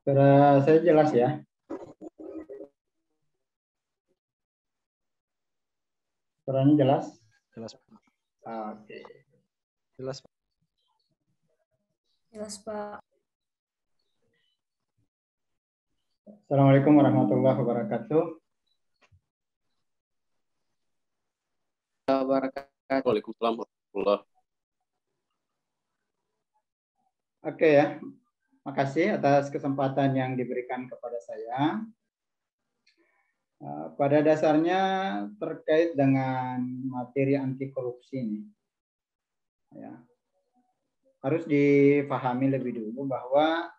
Suara saya jelas ya? Suaranya jelas? Jelas. Oke. Jelas. Jelas, Pak. Assalamualaikum warahmatullahi wabarakatuh. Waalaikumsalam warahmatullahi. Oke ya, makasih atas kesempatan yang diberikan kepada saya. Pada dasarnya terkait dengan materi anti korupsi ini, ya, harus dipahami lebih dulu bahwa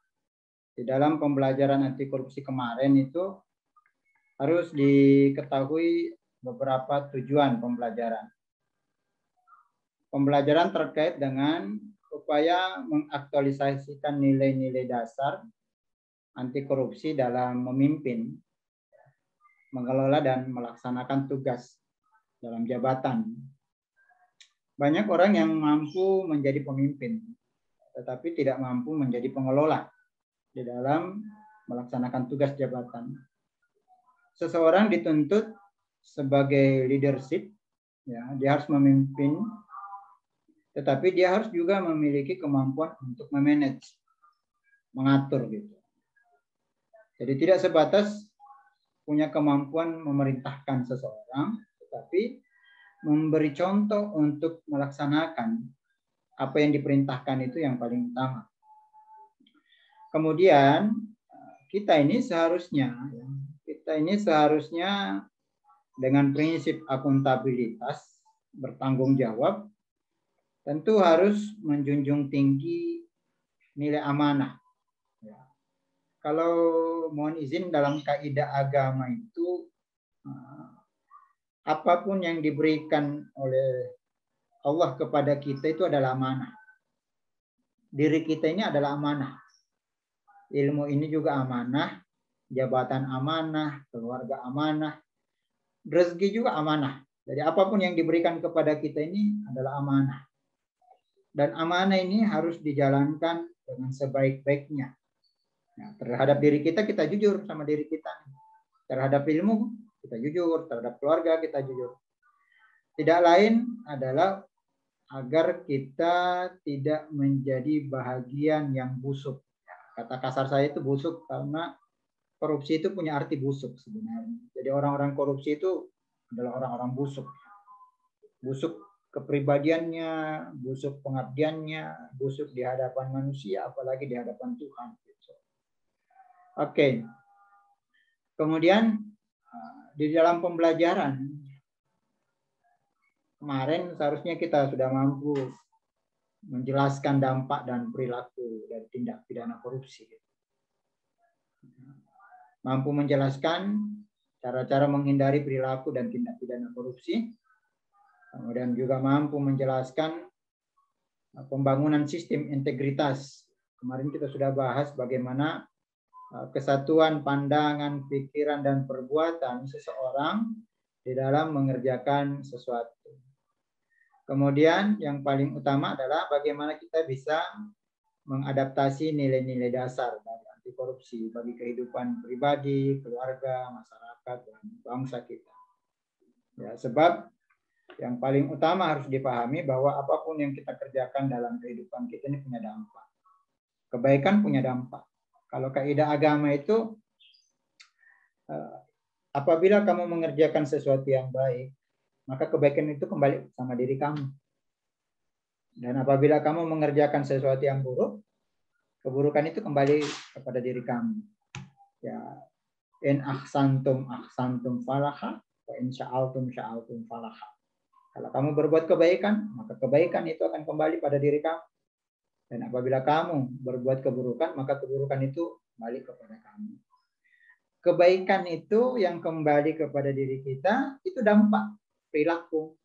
di dalam pembelajaran anti korupsi kemarin itu harus diketahui beberapa tujuan pembelajaran. Pembelajaran terkait dengan upaya mengaktualisasikan nilai-nilai dasar anti korupsi dalam memimpin, mengelola dan melaksanakan tugas dalam jabatan. Banyak orang yang mampu menjadi pemimpin, tetapi tidak mampu menjadi pengelola di dalam melaksanakan tugas jabatan. Seseorang dituntut sebagai leadership, ya, dia harus memimpin, tetapi dia harus juga memiliki kemampuan untuk memanage, mengatur gitu. Jadi tidak sebatas punya kemampuan memerintahkan seseorang, tetapi memberi contoh untuk melaksanakan apa yang diperintahkan itu yang paling utama. Kemudian kita ini seharusnya dengan prinsip akuntabilitas, bertanggung jawab, tentu harus menjunjung tinggi nilai amanah. Kalau mohon izin dalam kaidah agama itu apapun yang diberikan oleh Allah kepada kita itu adalah amanah. Diri kita ini adalah amanah. Ilmu ini juga amanah, jabatan amanah, keluarga amanah, rezeki juga amanah. Jadi apapun yang diberikan kepada kita ini adalah amanah. Dan amanah ini harus dijalankan dengan sebaik-baiknya. Nah, terhadap diri kita jujur sama diri kita. Terhadap ilmu, kita jujur. Terhadap keluarga, kita jujur. Tidak lain adalah agar kita tidak menjadi bahagian yang busuk. Kata kasar saya itu busuk karena korupsi itu punya arti busuk sebenarnya. Jadi orang-orang korupsi itu adalah orang-orang busuk. Busuk kepribadiannya, busuk pengabdiannya, busuk di hadapan manusia, apalagi di hadapan Tuhan. Oke. Kemudian di dalam pembelajaran kemarin seharusnya kita sudah mampu menjelaskan dampak dan perilaku dari tindak pidana korupsi. Mampu menjelaskan cara-cara menghindari perilaku dan tindak pidana korupsi. Kemudian juga mampu menjelaskan pembangunan sistem integritas. Kemarin kita sudah bahas bagaimana kesatuan pandangan, pikiran, dan perbuatan seseorang di dalam mengerjakan sesuatu. Kemudian yang paling utama adalah bagaimana kita bisa mengadaptasi nilai-nilai dasar dari anti korupsi bagi kehidupan pribadi, keluarga, masyarakat, dan bangsa kita. Ya, sebab yang paling utama harus dipahami bahwa apapun yang kita kerjakan dalam kehidupan kita ini punya dampak. Kebaikan punya dampak. Kalau kaidah agama itu, apabila kamu mengerjakan sesuatu yang baik, maka kebaikan itu kembali sama diri kamu. Dan apabila kamu mengerjakan sesuatu yang buruk, keburukan itu kembali kepada diri kamu. Ya, in ahsantum falaha, wa in sya'altum falaha. Kalau kamu berbuat kebaikan, maka kebaikan itu akan kembali pada diri kamu. Dan apabila kamu berbuat keburukan, maka keburukan itu kembali kepada kamu. Kebaikan itu yang kembali kepada diri kita, itu dampak perilaku.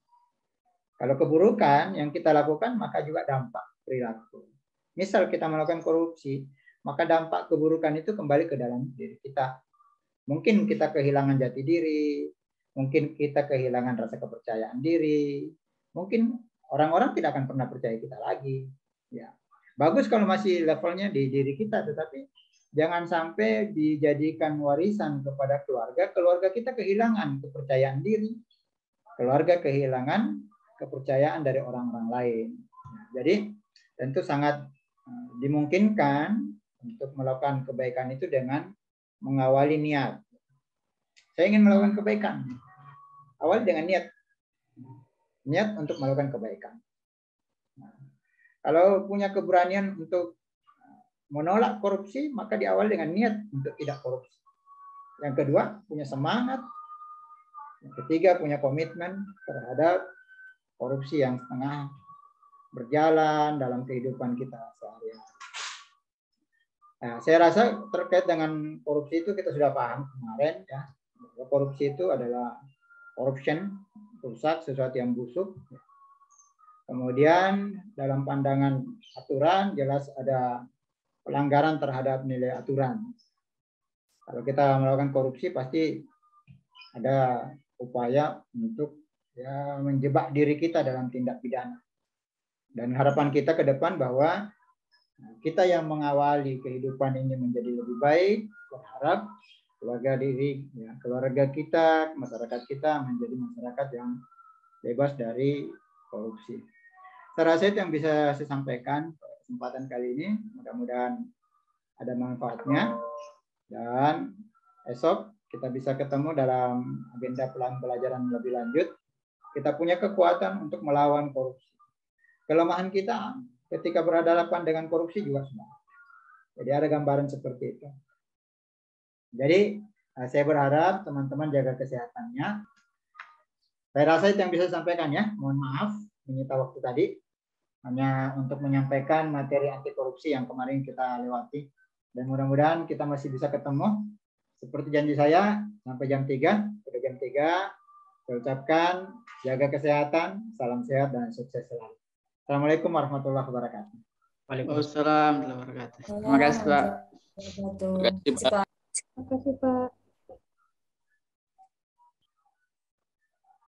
Kalau keburukan yang kita lakukan, maka juga dampak perilaku. Misal kita melakukan korupsi, maka dampak keburukan itu kembali ke dalam diri kita. Mungkin kita kehilangan jati diri, mungkin kita kehilangan rasa kepercayaan diri, mungkin orang-orang tidak akan pernah percaya kita lagi. Ya. Bagus kalau masih levelnya di diri kita, tetapi jangan sampai dijadikan warisan kepada keluarga, keluarga kita kehilangan kepercayaan diri, keluarga kehilangan kepercayaan dari orang-orang lain. Jadi tentu sangat dimungkinkan untuk melakukan kebaikan itu dengan mengawali niat. Saya ingin melakukan kebaikan. Awal dengan niat. Niat untuk melakukan kebaikan. Nah, kalau punya keberanian untuk menolak korupsi, maka diawali dengan niat untuk tidak korupsi. Yang kedua, punya semangat. Yang ketiga, punya komitmen terhadap korupsi yang setengah berjalan dalam kehidupan kita sehari-hari. Nah, saya rasa terkait dengan korupsi itu kita sudah paham kemarin ya. Korupsi itu adalah corruption, rusak, sesuatu yang busuk. Kemudian dalam pandangan aturan jelas ada pelanggaran terhadap nilai aturan. Kalau kita melakukan korupsi pasti ada upaya untuk ya menjebak diri kita dalam tindak pidana. Dan harapan kita ke depan bahwa kita yang mengawali kehidupan ini menjadi lebih baik, berharap keluarga kita, masyarakat kita menjadi masyarakat yang bebas dari korupsi. Saya rasa itu yang bisa saya sampaikan pada kesempatan kali ini. Mudah-mudahan ada manfaatnya. Dan esok kita bisa ketemu dalam agenda pembelajaran lebih lanjut. Kita punya kekuatan untuk melawan korupsi. Kelemahan kita ketika berhadapan dengan korupsi juga sudah. Jadi ada gambaran seperti itu. Jadi saya berharap teman-teman jaga kesehatannya. Saya rasa itu yang bisa saya sampaikan ya. Mohon maaf menyita waktu tadi. Hanya untuk menyampaikan materi anti korupsi yang kemarin kita lewati. Dan mudah-mudahan kita masih bisa ketemu. Seperti janji saya, sampai jam 3. Pada jam 3, saya ucapkan jaga kesehatan, salam sehat, dan sukses selalu. Assalamualaikum warahmatullahi wabarakatuh. Waalaikumsalam warahmatullahi wabarakatuh. Terima kasih, Pak. Terima kasih, Pak. Terima kasih, Pak.